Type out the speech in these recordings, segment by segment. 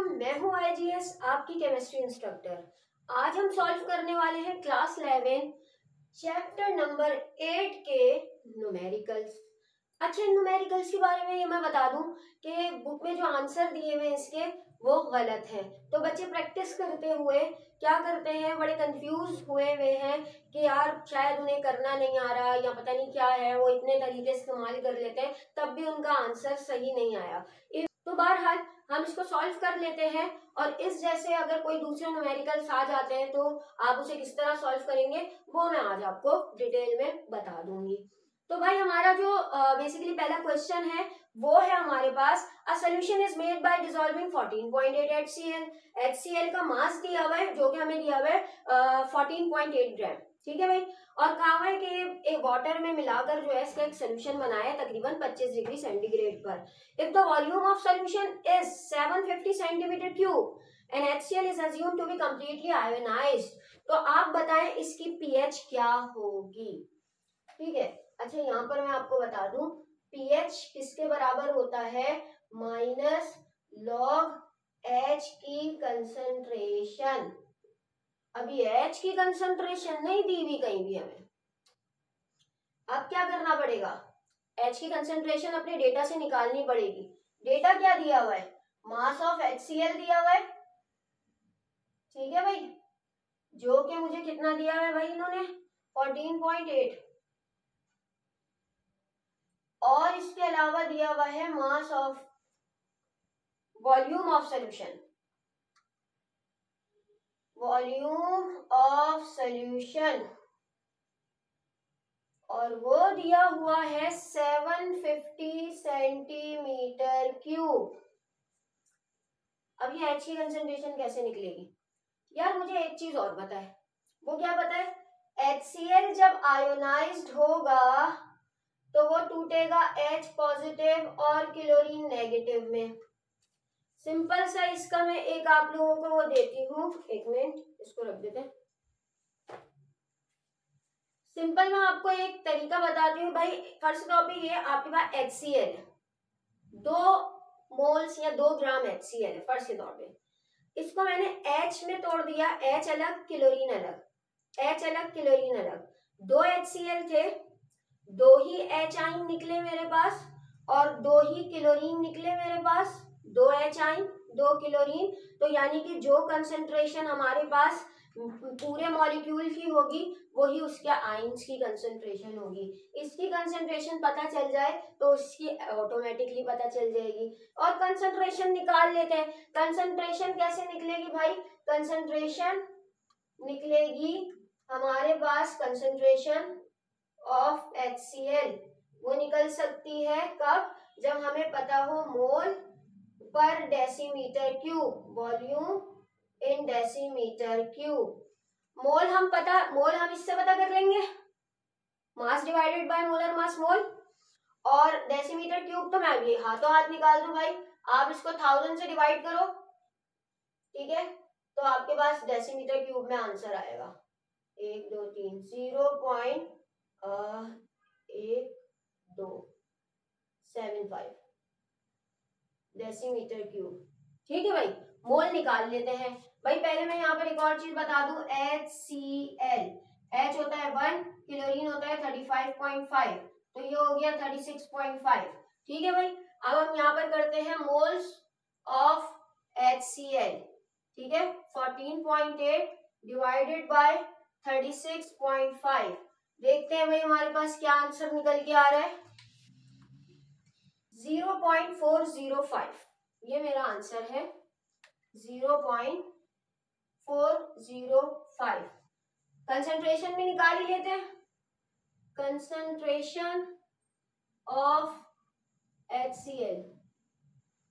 वालेकुम, मैं हूँ आईजीएस, आपकी केमिस्ट्री इंस्ट्रक्टर। आज हम सॉल्व करने वाले हैं क्लास 11 चैप्टर नंबर 8 के न्यूमेरिकल्स। अच्छा, न्यूमेरिकल्स के बारे में ये मैं बता दूं कि बुक में जो आंसर दिए हुए हैं इसके वो गलत है। तो बच्चे प्रैक्टिस करते हुए क्या करते हैं, बड़े कंफ्यूज हुए हैं कि यार शायद उन्हें करना नहीं आ रहा या पता नहीं क्या है, वो इतने तरीके इस्तेमाल कर लेते हैं तब भी उनका आंसर सही नहीं आया। तो बहरहाल हम इसको सॉल्व कर लेते हैं और इस जैसे अगर कोई दूसरे न्यूमेरिकल्स आ जाते हैं तो आप उसे किस तरह सॉल्व करेंगे वो मैं आज आपको डिटेल में बता दूंगी। तो भाई हमारा जो बेसिकली पहला क्वेश्चन है वो है हमारे पास, a solution is made by dissolving 14.8 HCl। HCl का मास दिया हुआ है जो कि हमें दिया हुआ है 14.8 ग्राम। ठीक है भाई, और कहा हुआ है कि एक वाटर में मिलाकर जो है इसका एक सोल्यूशन बनाया तकरीबन 25 डिग्री सेंटीग्रेड पर। If the volume of solution is 750 centimeter cube and HCl is assumed to be completely ionized, तो आप बताएं इसकी pH क्या होगी। ठीक है, अच्छा यहाँ पर मैं आपको बता दूं pH किसके बराबर होता है, माइनस लॉग H की कंसंट्रेशन। अभी H की कंसंट्रेशन नहीं दी हुई कहीं भी हमें। अब क्या करना पड़ेगा, H की कंसंट्रेशन अपने डेटा से निकालनी पड़ेगी। डेटा क्या दिया हुआ है, मास ऑफ HCl दिया हुआ है। ठीक है भाई, जो कि मुझे कितना दिया है भाई इन्होंने 14.8, और इसके अलावा दिया हुआ है mass of volume of solution. Volume of solution और वो दिया हुआ है 750 सेंटीमीटर क्यूब। अब ये H की कंसंट्रेशन कैसे निकलेगी यार, मुझे एक चीज और पता है। वो क्या पता है, HCl जब आयोनाइज्ड होगा तो वो टूटेगा H पॉजिटिव और क्लोरीन नेगेटिव में। सिंपल सा इसका मैं एक आप लोगों को वो देती हूँ, एक मिनट इसको रख देते हैं। सिंपल मैं आपको एक तरीका बताती हूँ भाई। फर्स्ट टॉपिक ये आपके पास HCl है, 2 मोल्स या 2 ग्राम HCl है फर्स्ट के तौर पे। इसको मैंने H में तोड़ दिया, H अलग क्लोरीन अलग, H अलग क्लोरीन अलग। 2 HCl थे, 2 ही H आइन निकले मेरे पास और 2 ही क्लोरीन निकले मेरे पास। 2 H आइन 2 क्लोरीन, तो यानी कि जो कंसंट्रेशन हमारे पास पूरे मॉलिक्यूल की होगी वही उसके आइंस की कंसंट्रेशन होगी। इसकी कंसंट्रेशन पता चल जाए तो उसकी ऑटोमेटिकली पता चल जाएगी। और कंसंट्रेशन निकाल लेते हैं। कंसंट्रेशन कैसे निकलेगी भाई, कंसंट्रेशन निकलेगी हमारे पास, कंसंट्रेशन ऑफ HCl वो निकल सकती है कब, जब हमें पता हो मोल पर decimetre cube, volume in decimetre cube. Mole हम इससे पता कर लेंगे, mass divided by molar mass mole. और डेसीमीटर क्यूब तो मैं भी हाथों हाथ निकाल दूं भाई, आप इसको 1000 से डिवाइड करो। ठीक है, तो आपके पास डेसीमीटर क्यूब में आंसर आएगा 1 2 3 0.1275 डेसीमीटर क्यूब। ठीक है भाई, मोल निकाल लेते हैं भाई। पहले मैं यहाँ पर एक और चीज बता दूं, HCl, H होता है 1, क्लोरीन होता है 35.5, तो ये हो गया 36.5। ठीक है भाई, अब हम यहाँ पर करते हैं मोल्स ऑफ HCl। ठीक है, 14.8 डिवाइडेड बाय 36.5। देखते हैं भाई हमारे पास क्या आंसर निकल के आ रहा है, 0.405। ये मेरा आंसर है 0.405। कंसंट्रेशन भी निकाल ही लेते हैं, कंसंट्रेशन ऑफ HCl।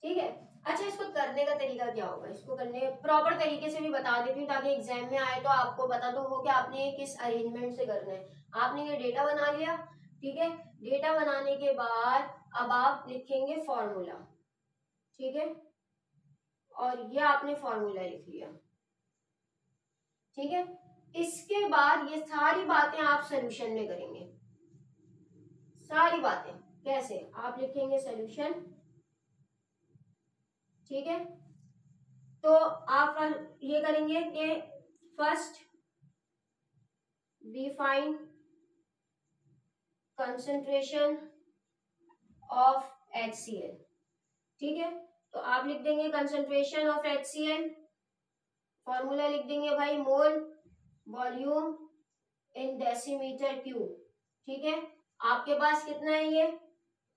ठीक है, अच्छा इसको करने का तरीका क्या होगा, इसको करने प्रॉपर तरीके से भी बता देती हूँ ताकि एग्जाम में आए तो आपको पता तो हो कि आपने किस अरेंजमेंट से करना है। आपने ये डेटा बना लिया, ठीक है, डेटा बनाने के बाद अब आप लिखेंगे फॉर्मूला। ठीक है, और ये आपने फॉर्मूला लिख लिया। ठीक है, इसके बाद ये सारी बातें आप सॉल्यूशन में करेंगे। सारी बातें कैसे, आप लिखेंगे सॉल्यूशन। ठीक है, तो आप ये करेंगे कि first we find concentration of HCl। ठीक है, तो आप लिख देंगे कंसंट्रेशन ऑफ HCl, फॉर्मूला लिख देंगे भाई मोल वॉल्यूम इन डेसीमीटर क्यूब। ठीक है, आपके पास कितना है ये,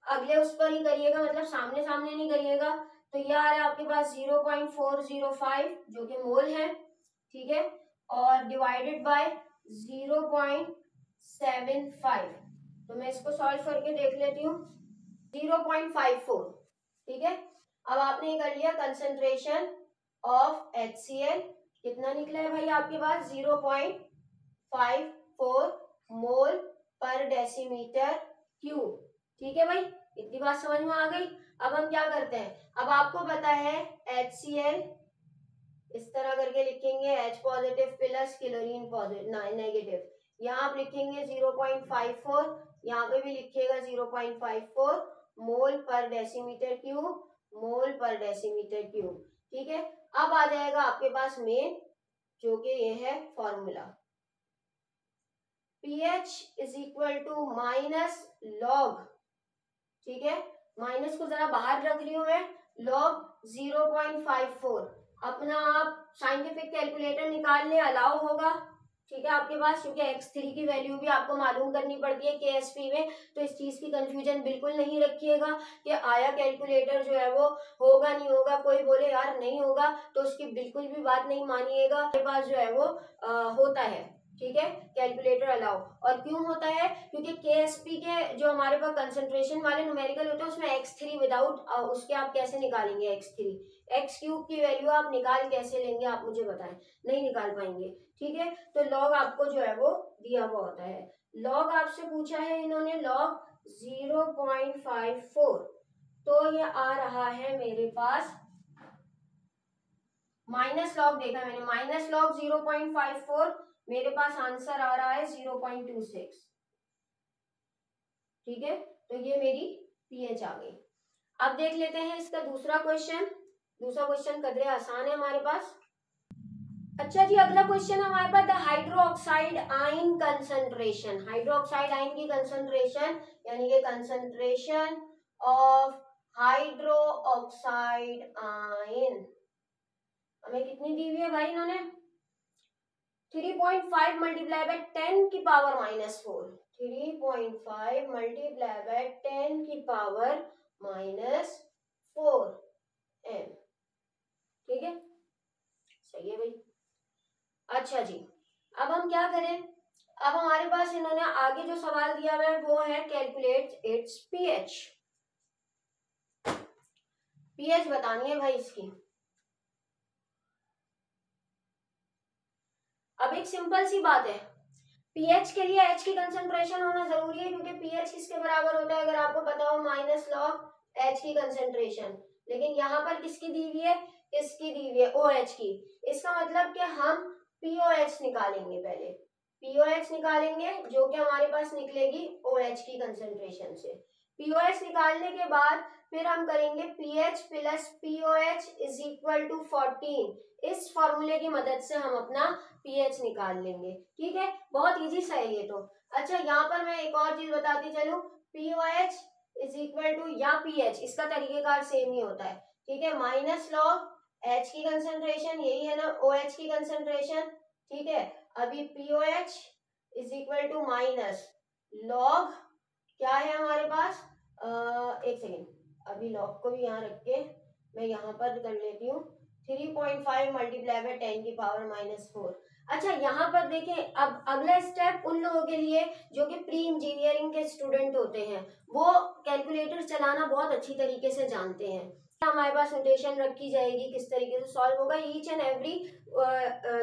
अगले उस पर ही करिएगा, मतलब सामने सामने नहीं करिएगा। तो ये आ रहा है आपके पास 0.405 जो कि मोल है। ठीक है, और डिवाइडेड बाय 0.75। तो मैं इसको सॉल्व करके देख लेती हूँ, 0.54। ठीक है, अब आपने ये कर लिया कंसंट्रेशन ऑफ HCl, कितना निकला है भाई आपके पास 0.54 मोल पर डेसीमीटर क्यूब। ठीक है भाई, इतनी बात समझ में आ गई। अब हम क्या करते हैं, अब आपको पता है HCl इस तरह करके लिखेंगे, H positive plus chlorine negative, यहाँ आप लिखेंगे 0.54, यहाँ पे भी लिखिएगा 0.54 मोल पर डेसीमीटर क्यूब, मोल पर डेसीमीटर क्यूब। ठीक है, अब आ जाएगा आपके पास मेन, जो कि ये है formula, pH is equal to minus log. ठीक है, माइनस को जरा बाहर रख रही हूं मैं, लॉग 0.54। अपना आप साइंटिफिक कैलकुलेटर निकाल ले, अलाउ होगा। ठीक है, आपके पास, क्योंकि x3 की वैल्यू भी आपको मालूम करनी पड़ती है KSP में, तो इस चीज की कंफ्यूजन बिल्कुल नहीं रखिएगा कि आया कैलकुलेटर जो है वो होगा नहीं होगा, कोई बोले यार नहीं होगा तो उसकी बिल्कुल भी बात नहीं मानिएगा, आपके पास जो है वो होता है। ठीक है, कैलकुलेटर अलाउ। और क्यों होता है, क्योंकि KSP के जो हमारे पास कंसंट्रेशन वाले न्यूमेरिकल होते हैं उसमें x3 विदाउट उसके आप कैसे निकालेंगे x3, x क्यूब की वैल्यू आप निकाल कैसे लेंगे, आप मुझे बताएं, नहीं निकाल पाएंगे। ठीक है, तो लॉग आपको जो है वो दिया हुआ होता है, लॉग आपसे पूछा है इन्होंने लॉग 0.54, तो ये आ रहा है मेरे पास, माइनस लॉग देखा मैंने, माइनस लॉग 0.54, मेरे पास आंसर आ रहा है 0.26। ठीक है, तो ये मेरी pH आ गई। अब देख लेते हैं इसका दूसरा क्वेश्चन। दूसरा क्वेश्चन कदरे आसान है हमारे पास। अच्छा जी, अगला क्वेश्चन हमारे पास, the hydroxide ion concentration, hydroxide ion की कंसंट्रेशन यानी कि कंसंट्रेशन ऑफ हाइड्रोक्साइड आयन हमें कितनी दी हुई है भाई इन्होंने, 3.5 मल्टीप्लाई बाय 10 की पावर -4, 3.5 मल्टीप्लाई बाय 10 की पावर -4 m। ठीक है, सही है भाई। अच्छा जी, अब हम क्या करें, अब हमारे पास इन्होंने आगे जो सवाल दिया हुआ है वो है कैलकुलेट इट्स pH, pH बतानी है भाई इसकी। अब एक सिंपल सी बात है, pH के लिए H की कंसंट्रेशन होना जरूरी है, क्योंकि pH किसके बराबर होता है, अगर आपको पता हो, माइनस लॉग H की कंसंट्रेशन। लेकिन यहाँ पर किसकी दी हुई है, इसकी दी हुई है OH की। इसका मतलब कि हम POH निकालेंगे, पहले POH निकालेंगे जो कि हमारे पास निकलेगी OH की कंसंट्रेशन से। POH निकालने के बाद फिर हम करेंगे pH plus POH is equal to 14, इस फॉर्मूले की मदद से हम अपना pH निकाल लेंगे। ठीक है, बहुत इजी सा है ये तो। अच्छा, यहाँ पर मैं एक और चीज बताती चलूं, POH इज इक्वल टू या pH, इसका तरीकेकार सेम ही होता है। ठीक है, माइनस लॉग H की कंसंट्रेशन, यही है ना OH की कंसंट्रेशन। ठीक है, अभी POH is equal to minus log, क्या है हमारे पास, एक सेकेंड, अभी लॉग को भी यहाँ रख के मैं यहाँ पर कर लेती हूँ, 3.5 मल्टीप्लाई बाय 10 की पावर -4। अच्छा, यहाँ पर देखें, अब अगला स्टेप उन लोगों के लिए जो कि प्री इंजीनियरिंग के स्टूडेंट होते हैं, वो कैलकुलेटर चलाना बहुत अच्छी तरीके से जानते हैं। हमारे पास नोटेशन रखी जाएगी, किस तरीके से सॉल्व होगा, ईच एंड एवरी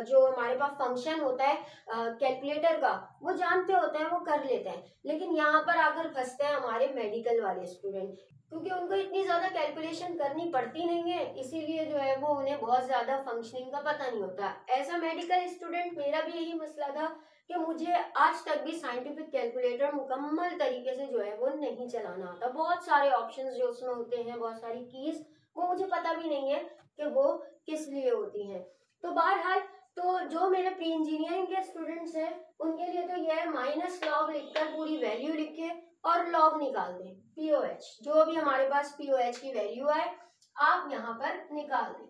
जो हमारे पास फंक्शन होता है कैलकुलेटर का, वो जानते होते हैं, वो कर लेते हैं। लेकिन यहाँ पर आकर फंसते हैं हमारे मेडिकल वाले स्टूडेंट, क्योंकि उनको इतनी ज्यादा कैलकुलेशन करनी पड़ती नहीं है, इसीलिए जो है वो उन्हें बहुत ज्यादा फंक्शनिंग का पता नहीं होता। ऐसा मेडिकल स्टूडेंट, मेरा भी यही मसला था कि मुझे आज तक भी साइंटिफिक कैलकुलेटर मुकम्मल तरीके से जो है वो नहीं चलाना आता। बहुत सारे ऑप्शंस जो उसमें होते हैं, बहुत सारी कीज, वो मुझे पता भी नहीं है। कि वो किस लिए होती हैं। तो बहरहाल तो जो मेरे प्री इंजीनियरिंग के स्टूडेंट्स हैं उनके लिए तो यह माइनस लॉग लिखकर पूरी वैल्यू लिख के और लॉग निकाल दें, पीओएच जो भी हमारे पास पीओएच की वैल्यू आए आप यहाँ पर निकाल दें,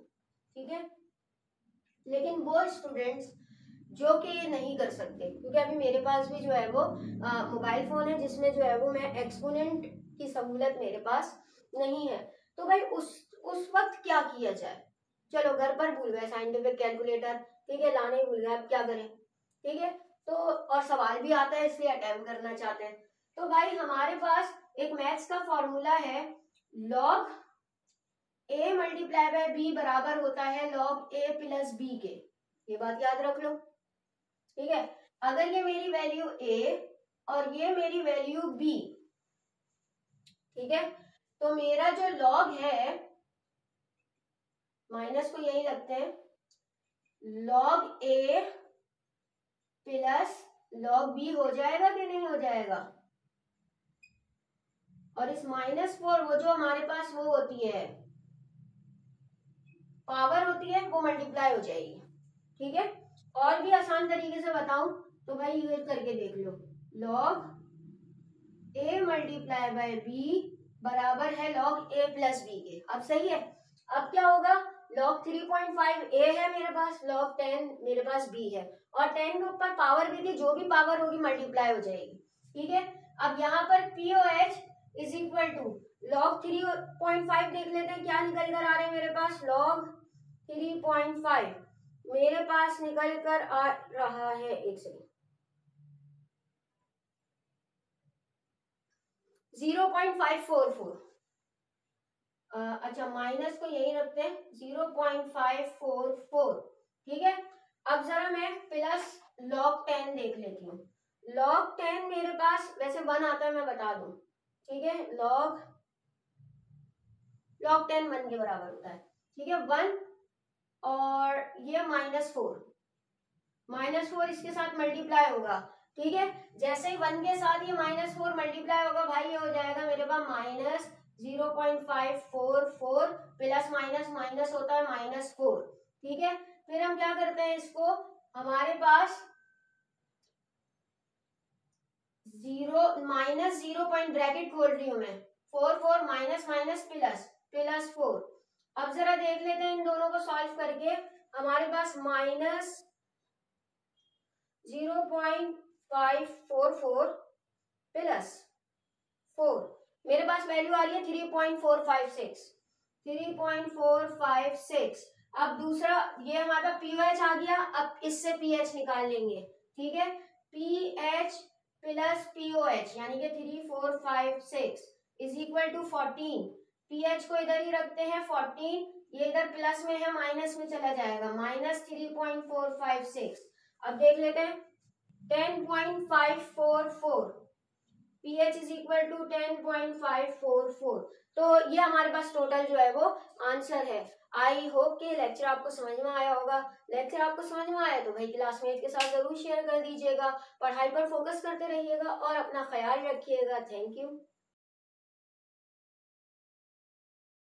ठीक है। लेकिन वो स्टूडेंट्स जो कि ये नहीं कर सकते, क्योंकि अभी मेरे पास भी जो है वो मोबाइल फोन है जिसमें जो है वो मैं एक्सपोनेंट की सहूलत मेरे पास नहीं है, तो भाई उस वक्त क्या किया जाए। चलो घर पर भूल गए साइंटिफिक कैलकुलेटर, ठीक है, लाने भूल गए, अब क्या करें, ठीक है। तो और सवाल भी आता है इसलिए अटेम्प्ट करना चाहते हैं। तो भाई हमारे पास एक मैथ्स का फॉर्मूला है, log a multiply by b बराबर होता है लॉग a प्लस b के। ये बात याद रख लो, ठीक है। अगर ये मेरी वैल्यू a और ये मेरी वैल्यू b, ठीक है, तो मेरा जो लॉग है, माइनस को यही रखते हैं, log a plus log b हो जाएगा कि नहीं हो जाएगा। और इस -4 वो जो हमारे पास वो होती है पावर होती है वो मल्टीप्लाई हो जाएगी, ठीक है। और भी आसान तरीके से बताऊं तो भाई ये करके देख लो, log a multiply by b बराबर है लॉग a प्लस b के। अब सही है, अब क्या होगा, लॉग 3.5 a है मेरे पास, लॉग 10 मेरे पास b है, और 10 के ऊपर पावर भी थी, जो भी पावर होगी मल्टीप्लाई हो जाएगी, ठीक है। अब यहाँ पर POH is equal to log 3.5 देख लेते हैं क्या निकल कर आ रहे हैं मेरे पास, लॉग 3.5 मेरे पास निकल कर आ रहा है, एक सेकेंड, 0.544। अच्छा माइनस को यही रखते हैं, 0.544, ठीक है। अब जरा मैं प्लस लॉग 10 देख लेती हूँ। लॉग 10 मेरे पास वैसे 1 आता है, मैं बता दूं, ठीक है। लॉग 10 1 के बराबर होता है, ठीक है, 1 और ये -4 इसके साथ मल्टीप्लाई होगा, ठीक है। जैसे ही 1 के साथ ये -4 मल्टीप्लाई होगा भाई ये हो जाएगा मेरे पास -0.544 प्लस माइनस माइनस होता है -4, ठीक है। फिर हम क्या करते हैं इसको, हमारे पास -0 पॉइंट ब्रैकेट खोल रही हूं मैं, 4 माइनस माइनस प्लस 4। अब जरा देख लेते हैं इन दोनों को सॉल्व करके, हमारे पास -0.544 प्लस 4, मेरे पास वैल्यू आ रही है 3.456। अब दूसरा ये हमारा पीओएच आ गया, अब इससे पीएच निकाल लेंगे, ठीक है। पीएच प्लस पीओएच यानी कि 3456 इज इक्वल टू 14। पीएच को इधर ही रखते हैं 14, ये इधर प्लस में है माइनस में चला जाएगा, -3.456। अब देख लेते हैं 10.544, pH इज इक्वल टू 10.544। तो ये हमारे पास टोटल जो है वो आंसर है। आई होप कि लेक्चर आपको समझ में आया होगा। लेक्चर आपको समझ में आया तो भाई क्लासमेट के साथ जरूर शेयर कर दीजिएगा, पढ़ाई पर फोकस करते रहिएगा और अपना ख्याल रखिएगा। Thank you.